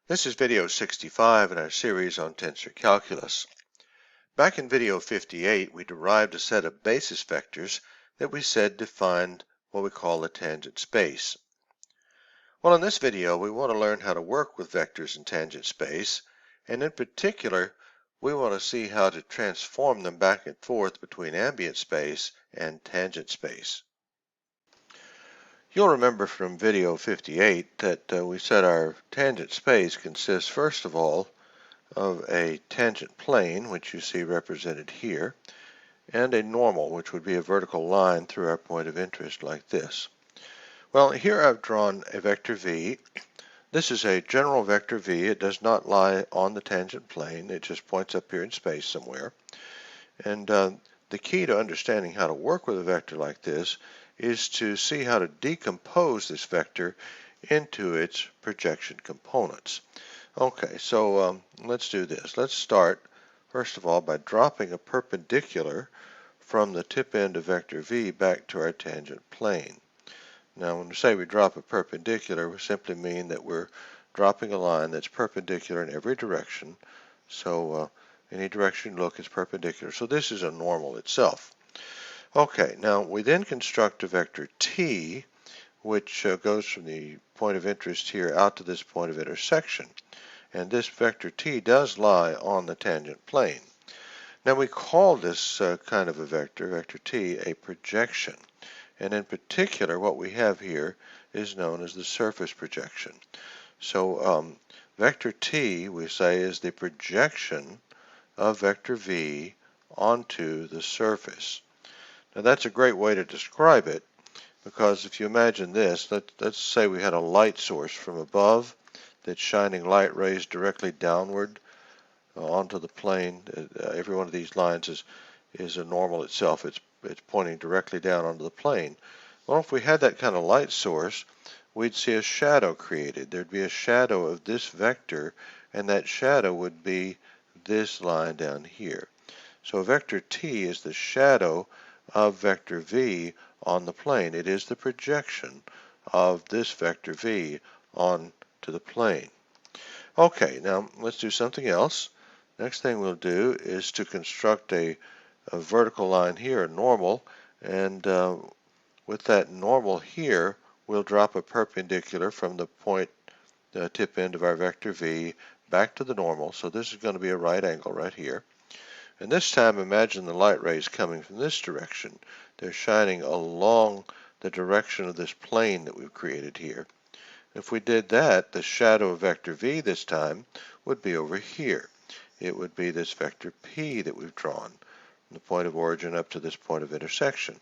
This is video 65 in our series on tensor calculus. Back in video 58, we derived a set of basis vectors that we said defined what we call the tangent space. Well, in this video, we want to learn how to work with vectors in tangent space, and in particular, we want to see how to transform them back and forth between ambient space and tangent space. You'll remember from video 58 that we said our tangent space consists, first of all, of a tangent plane, which you see represented here, and a normal, which would be a vertical line through our point of interest like this. Well, here I've drawn a vector v. This is a general vector v. It does not lie on the tangent plane. It just points up here in space somewhere. And the key to understanding how to work with a vector like this is to see how to decompose this vector into its projection components. Okay, so let's do this. Let's start, first of all, by dropping a perpendicular from the tip end of vector v back to our tangent plane. Now, when we say we drop a perpendicular, we simply mean that we're dropping a line that's perpendicular in every direction. So any direction you look is perpendicular. So this is a normal itself. Okay, now we then construct a vector t, which goes from the point of interest here out to this point of intersection. And this vector t does lie on the tangent plane. Now we call this kind of a vector, vector t, a projection. And in particular, what we have here is known as the surface projection. So vector t, we say, is the projection of vector v onto the surface. Now that's a great way to describe it, because if you imagine this, let's say we had a light source from above that's shining light rays directly downward onto the plane. Every one of these lines is a normal itself. It's pointing directly down onto the plane. Well, if we had that kind of light source, we'd see a shadow created. There'd be a shadow of this vector, and that shadow would be this line down here. So vector t is the shadow of vector v on the plane. It is the projection of this vector v on to the plane. Okay, now let's do something else. Next thing we'll do is to construct a vertical line here, a normal, and with that normal here, we'll drop a perpendicular from the point tip end of our vector v back to the normal. So this is going to be a right angle right here. And this time, imagine the light rays coming from this direction. They're shining along the direction of this plane that we've created here. If we did that, the shadow of vector v this time would be over here. It would be this vector p that we've drawn from the point of origin up to this point of intersection.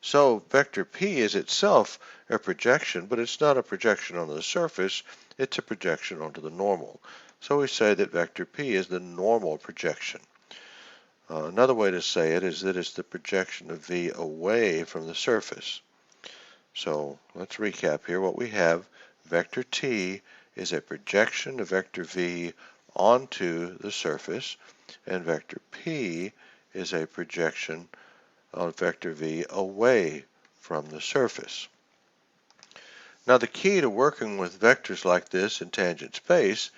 So vector p is itself a projection, but it's not a projection onto the surface. It's a projection onto the normal. So we say that vector p is the normal projection. Another way to say it is that it's the projection of v away from the surface. So let's recap here what we have. Vector t is a projection of vector v onto the surface, and vector p is a projection of vector v away from the surface. Now the key to working with vectors like this in tangent space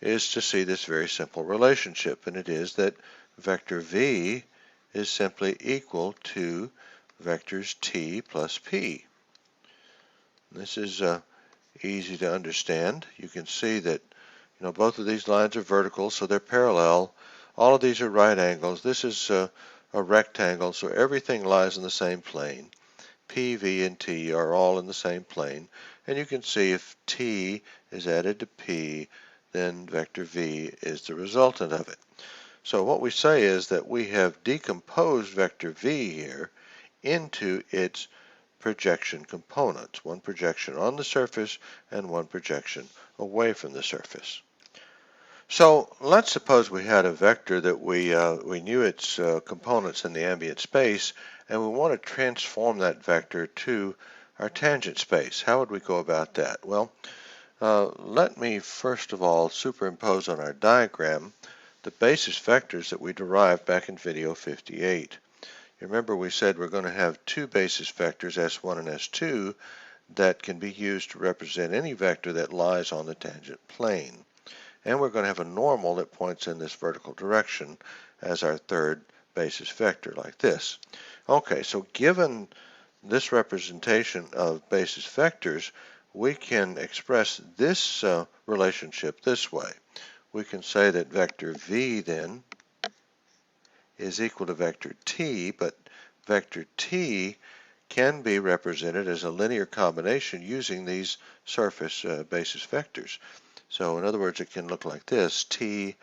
is to see this very simple relationship, and it is that vector v is simply equal to vectors t plus p. This is easy to understand. You can see that both of these lines are vertical, so they're parallel. All of these are right angles. This is a rectangle, so everything lies in the same plane. P, V, and T are all in the same plane. And you can see if T is added to P, then vector V is the resultant of it. So what we say is that we have decomposed vector v here into its projection components, one projection on the surface and one projection away from the surface. So let's suppose we had a vector that we knew its components in the ambient space, and we want to transform that vector to our tangent space. How would we go about that? Well, let me first of all superimpose on our diagram the basis vectors that we derived back in video 58. You remember we said we're going to have two basis vectors, S1 and S2, that can be used to represent any vector that lies on the tangent plane. and we're going to have a normal that points in this vertical direction as our third basis vector, like this. Okay, so given this representation of basis vectors, we can express this relationship this way. We can say that vector v then is equal to vector t, but vector t can be represented as a linear combination using these surface basis vectors. So in other words, it can look like this: t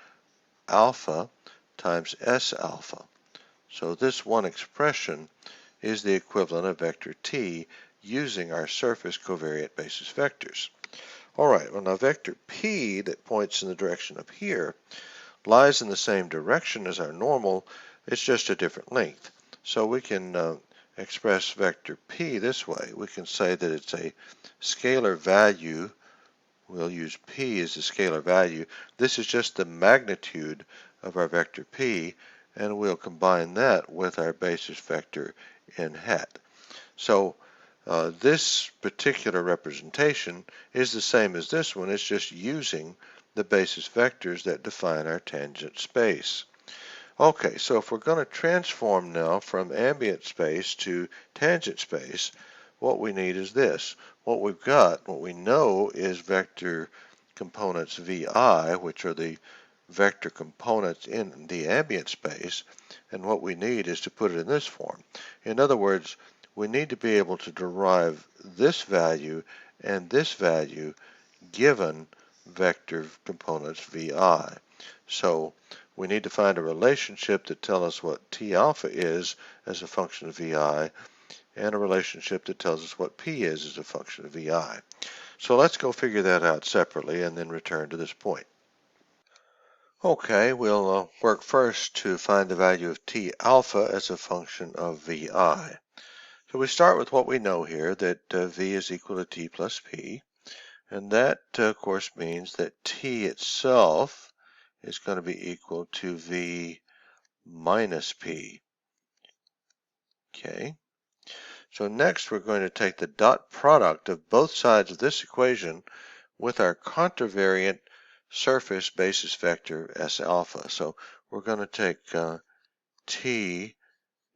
alpha times s alpha. So this one expression is the equivalent of vector t using our surface covariant basis vectors. All right, well now vector p that points in the direction up here lies in the same direction as our normal, it's just a different length. So we can express vector p this way. We can say that it's a scalar value. We'll use p as the scalar value. This is just the magnitude of our vector p, and we'll combine that with our basis vector n hat. So this particular representation is the same as this one. It's just using the basis vectors that define our tangent space. Okay, so if we're going to transform now from ambient space to tangent space, what we need is this. What we know is vector components vi, which are the vector components in the ambient space, and what we need is to put it in this form. In other words, we need to be able to derive this value and this value given vector components vi. So we need to find a relationship that tells us what t alpha is as a function of vi, and a relationship that tells us what p is as a function of vi. So let's go figure that out separately and then return to this point. Okay, we'll work first to find the value of t alpha as a function of vi. So we start with what we know here, that v is equal to t plus p, and that of course means that t itself is going to be equal to v minus p. Okay, so next we're going to take the dot product of both sides of this equation with our contravariant surface basis vector s alpha. So we're going to take t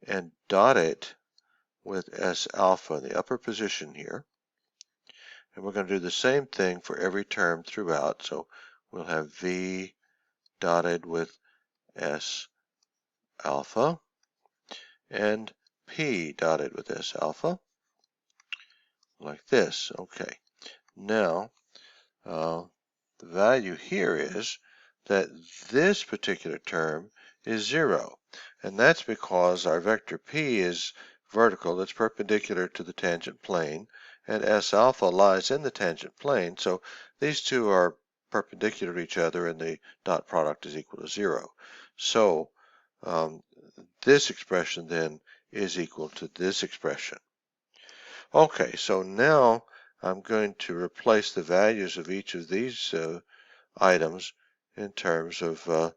and dot it with s alpha in the upper position here. And we're going to do the same thing for every term throughout. So we'll have v dotted with s alpha and p dotted with s alpha, like this. Okay, now the value here is that this particular term is 0, and that's because our vector p is vertical, it's perpendicular to the tangent plane, and s alpha lies in the tangent plane, so these two are perpendicular to each other and the dot product is equal to 0. So this expression then is equal to this expression. Okay, so now I'm going to replace the values of each of these items in terms of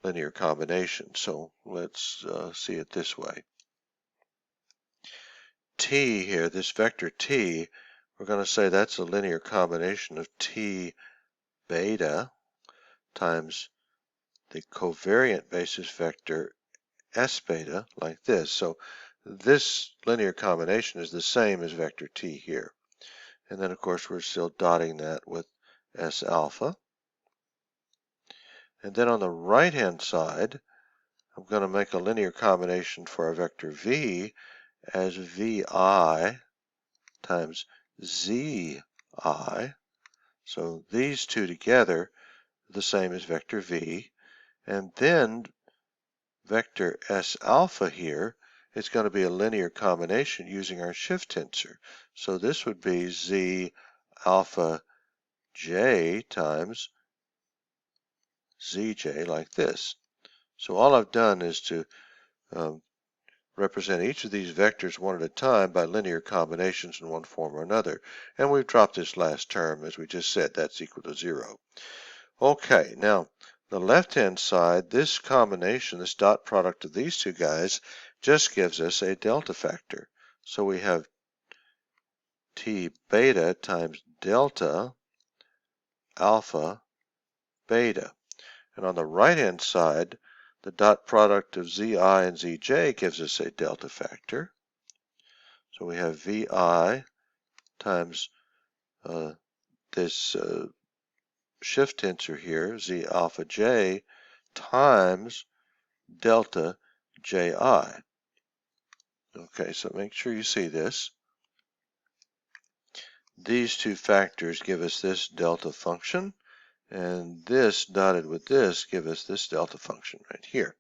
linear combination. So let's see it this way. T here, this vector t, we're going to say that's a linear combination of t beta times the covariant basis vector s beta, like this. So this linear combination is the same as vector t here. And then of course we're still dotting that with s alpha. And then on the right hand side, I'm going to make a linear combination for our vector v as vi times zi. So these two together are the same as vector v. And then vector s alpha here is going to be a linear combination using our shift tensor. So this would be z alpha j times zj, like this. So all I've done is to represent each of these vectors one at a time by linear combinations in one form or another. And we've dropped this last term, as we just said, that's equal to 0. Okay, now the left-hand side, this combination, this dot product of these two guys, just gives us a delta factor. So we have t beta times delta alpha beta. And on the right-hand side, the dot product of zi and zj gives us a delta factor. So we have vi times this shift tensor here, z alpha j, times delta ji. Okay, so make sure you see this. These two factors give us this delta function, and this dotted with this give us this delta function right here.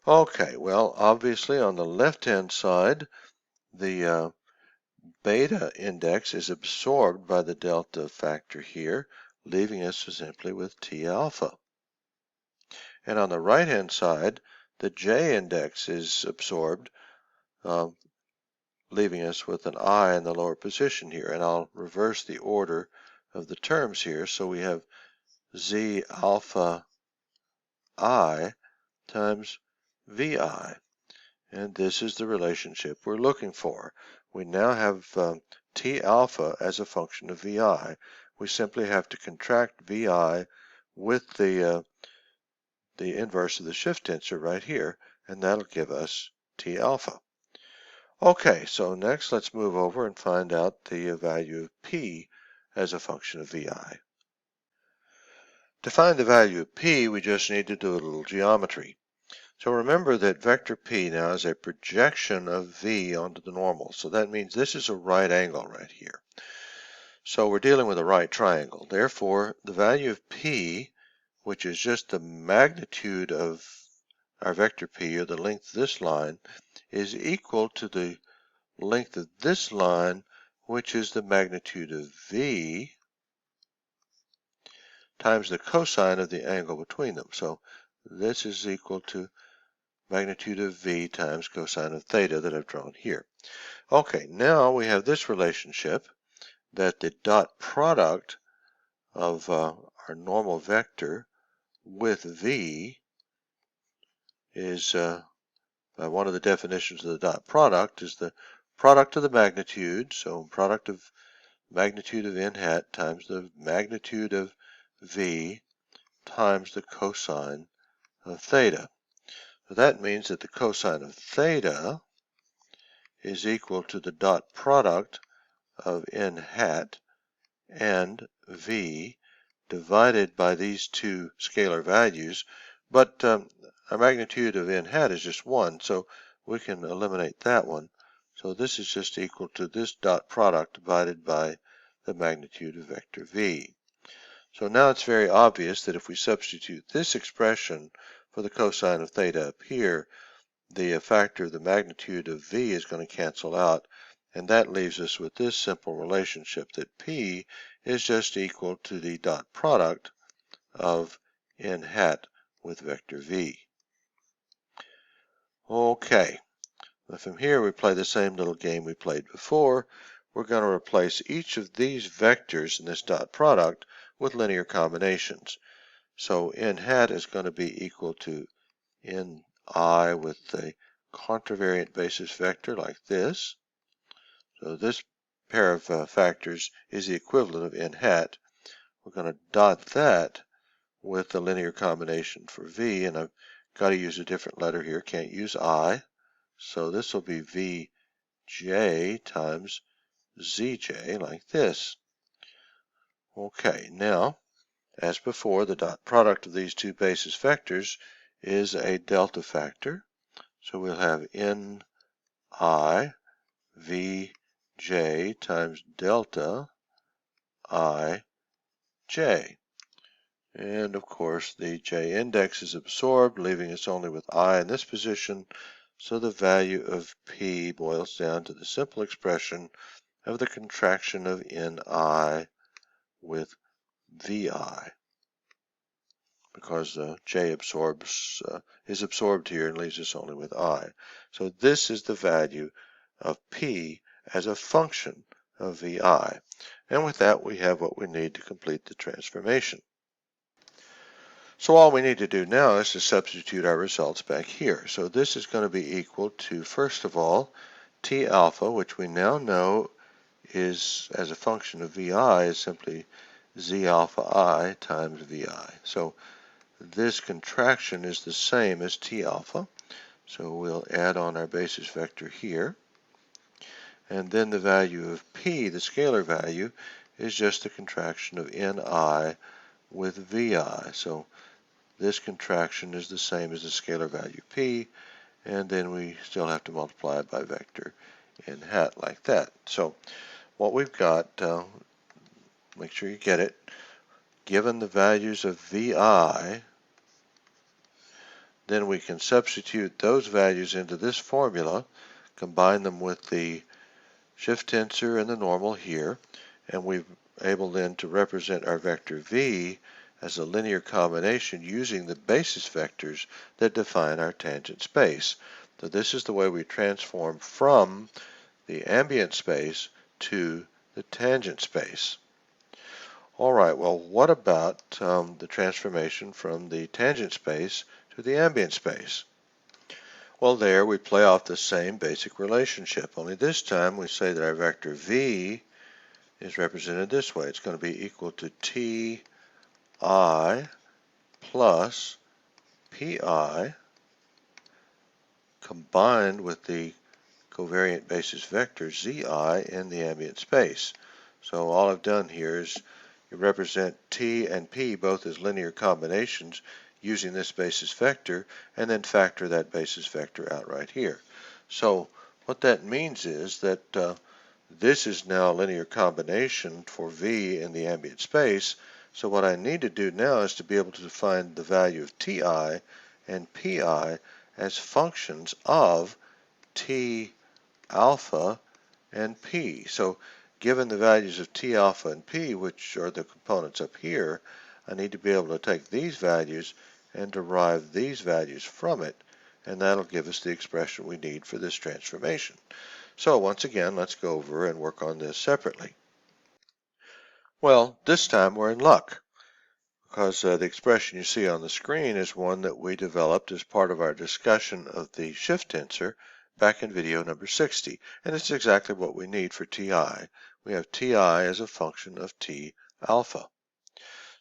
Okay, well, obviously on the left-hand side, the beta index is absorbed by the delta factor here, leaving us simply with T alpha. And on the right-hand side, the J index is absorbed, leaving us with an I in the lower position here. And I'll reverse the order of the terms here. So we have Z alpha I times VI. And this is the relationship we're looking for. We now have T alpha as a function of VI. We simply have to contract VI with the inverse of the shift tensor right here, and that'll give us T alpha. Okay, so next let's move over and find out the value of P as a function of VI. To find the value of P, we just need to do a little geometry. So remember that vector P now is a projection of V onto the normal. So that means this is a right angle right here. So we're dealing with a right triangle. Therefore, the value of P, which is just the magnitude of our vector P, or the length of this line, is equal to the length of this line, which is the magnitude of V, times the cosine of the angle between them. So this is equal to magnitude of V times cosine of theta that I've drawn here. Okay, now we have this relationship that the dot product of our normal vector with V is, one of the definitions of the dot product is the product of the magnitude, so product of magnitude of n hat times the magnitude of V times the cosine of theta. So that means that the cosine of theta is equal to the dot product of n hat and V divided by these two scalar values, but our magnitude of n hat is just 1, so we can eliminate that one. So this is just equal to this dot product divided by the magnitude of vector V. So now it's very obvious that if we substitute this expression for the cosine of theta up here, the factor of the magnitude of V is going to cancel out, and that leaves us with this simple relationship that P is just equal to the dot product of n hat with vector V. Okay, from here we play the same little game we played before. We're going to replace each of these vectors in this dot product with linear combinations. So n hat is going to be equal to ni with a contravariant basis vector like this. So this pair of factors is the equivalent of n hat. We're going to dot that with the linear combination for V, and I've got to use a different letter here, can't use I. So this will be Vj times Zj like this. Okay, now, as before, the dot product of these two basis vectors is a delta factor. So we'll have Ni Vj times delta Ij. And of course the J index is absorbed, leaving us only with I in this position. So the value of P boils down to the simple expression of the contraction of Ni with Vi, because J is absorbed here and leaves us only with I. So this is the value of P as a function of Vi. And with that, we have what we need to complete the transformation. So all we need to do now is to substitute our results back here. So this is going to be equal to, first of all, T alpha, which we now know is, as a function of Vi, is simply Z alpha I times VI. So this contraction is the same as T alpha. So we'll add on our basis vector here. And then the value of P, the scalar value, is just the contraction of Ni with VI. So this contraction is the same as the scalar value P, and then we still have to multiply it by vector in hat like that. So what we've got, make sure you get it, given the values of VI, then we can substitute those values into this formula, combine them with the shift tensor and the normal here, and we're able then to represent our vector v as a linear combination using the basis vectors that define our tangent space. So this is the way we transform from the ambient space to the tangent space. All right, well, what about the transformation from the tangent space to the ambient space? Well, there we play off the same basic relationship, only this time we say that our vector v is represented this way. It's going to be equal to ti plus pi combined with the covariant basis vector zi in the ambient space. So all I've done here is you represent t and p both as linear combinations using this basis vector, and then factor that basis vector out right here. So what that means is that this is now a linear combination for v in the ambient space. So what I need to do now is to be able to find the value of ti and pi as functions of t alpha and p. So given the values of t alpha and p, which are the components up here, I need to be able to take these values and derive these values from it, and that'll give us the expression we need for this transformation. So once again, let's go over and work on this separately. Well, this time we're in luck, because the expression you see on the screen is one that we developed as part of our discussion of the shift tensor back in video number 60, and it's exactly what we need for ti. We have ti as a function of t alpha.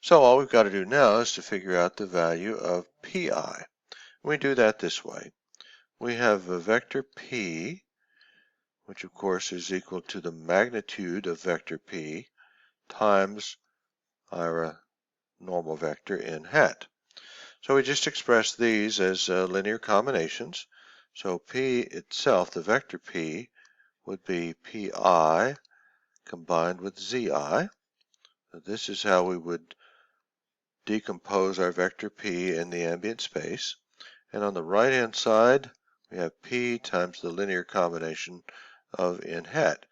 So all we've got to do now is to figure out the value of pi. We do that this way. We have a vector p, which of course is equal to the magnitude of vector p times our normal vector in hat. So we just express these as linear combinations. So p itself, the vector p, would be pi combined with zi. So this is how we would decompose our vector p in the ambient space. And on the right-hand side, we have p times the linear combination of in hat.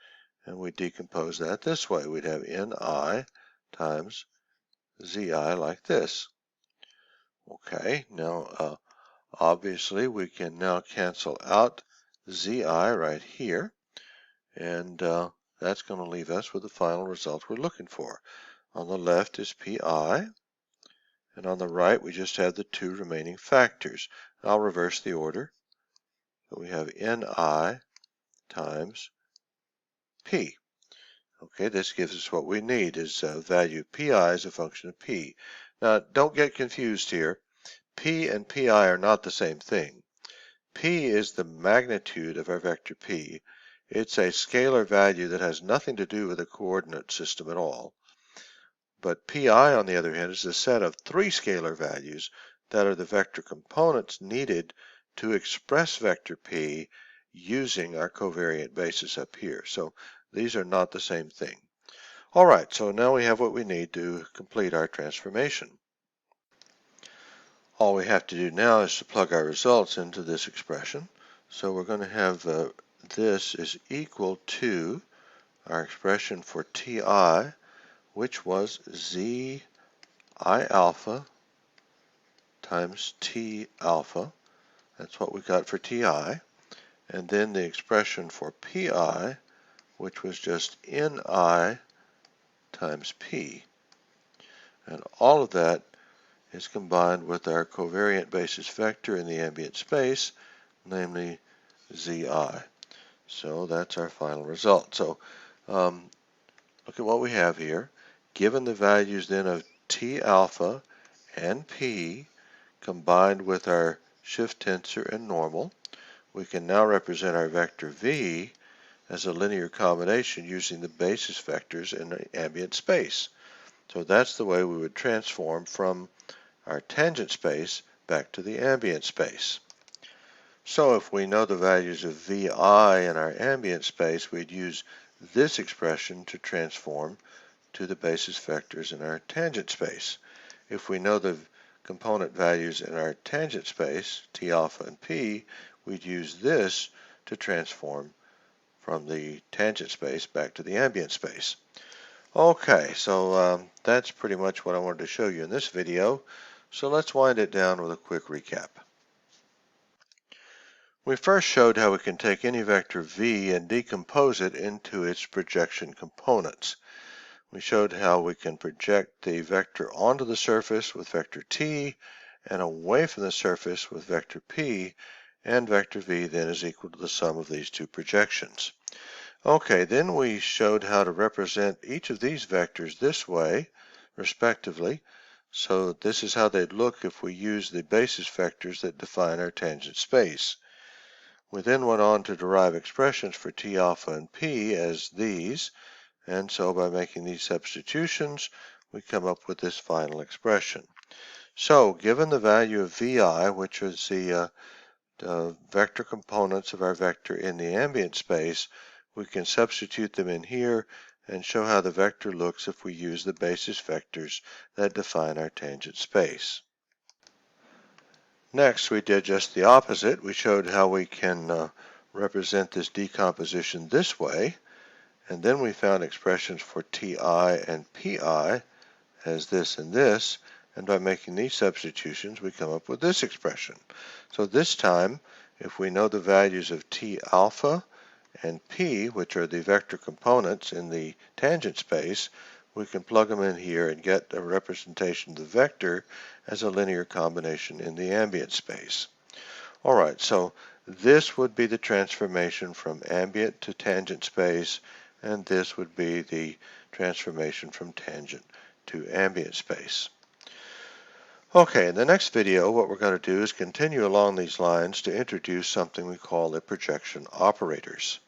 And we decompose that this way. We'd have ni times zi like this. Okay, now obviously we can now cancel out zi right here, and that's going to leave us with the final result we're looking for. On the left is pi, and on the right we just have the two remaining factors. I'll reverse the order. So we have ni times p. Okay, this gives us what we need, is value pi as a function of p. Now, don't get confused here. P and pi are not the same thing. P is the magnitude of our vector p. It's a scalar value that has nothing to do with the coordinate system at all. But pi, on the other hand, is a set of three scalar values that are the vector components needed to express vector p using our covariant basis up here. So these are not the same thing. All right, so now we have what we need to complete our transformation. All we have to do now is to plug our results into this expression. So we're going to have this is equal to our expression for ti, which was zi alpha times t alpha. That's what we got for ti. And then the expression for pi, which was just ni times p. And all of that is combined with our covariant basis vector in the ambient space, namely zi. So that's our final result. So look at what we have here. Given the values then of T alpha and P combined with our shift tensor and normal, we can now represent our vector V as a linear combination using the basis vectors in the ambient space. So that's the way we would transform from our tangent space back to the ambient space. So if we know the values of VI in our ambient space, we'd use this expression to transform to the basis vectors in our tangent space. If we know the component values in our tangent space, T alpha and P, we'd use this to transform from the tangent space back to the ambient space. Okay, so that's pretty much what I wanted to show you in this video. So let's wind it down with a quick recap. We first showed how we can take any vector v and decompose it into its projection components. We showed how we can project the vector onto the surface with vector t and away from the surface with vector p, and vector v then is equal to the sum of these two projections. Okay, then we showed how to represent each of these vectors this way, respectively. So this is how they'd look if we use the basis vectors that define our tangent space. We then went on to derive expressions for T alpha and P as these, and so by making these substitutions, we come up with this final expression. So given the value of VI, which is the vector components of our vector in the ambient space, we can substitute them in here and show how the vector looks if we use the basis vectors that define our tangent space. Next, we did just the opposite. We showed how we can represent this decomposition this way, and then we found expressions for Ti and Pi as this and this, and by making these substitutions, we come up with this expression. So this time, if we know the values of T alpha and P, which are the vector components in the tangent space, we can plug them in here and get a representation of the vector as a linear combination in the ambient space. All right, so this would be the transformation from ambient to tangent space, and this would be the transformation from tangent to ambient space. Okay, in the next video, what we're going to do is continue along these lines to introduce something we call the projection operators.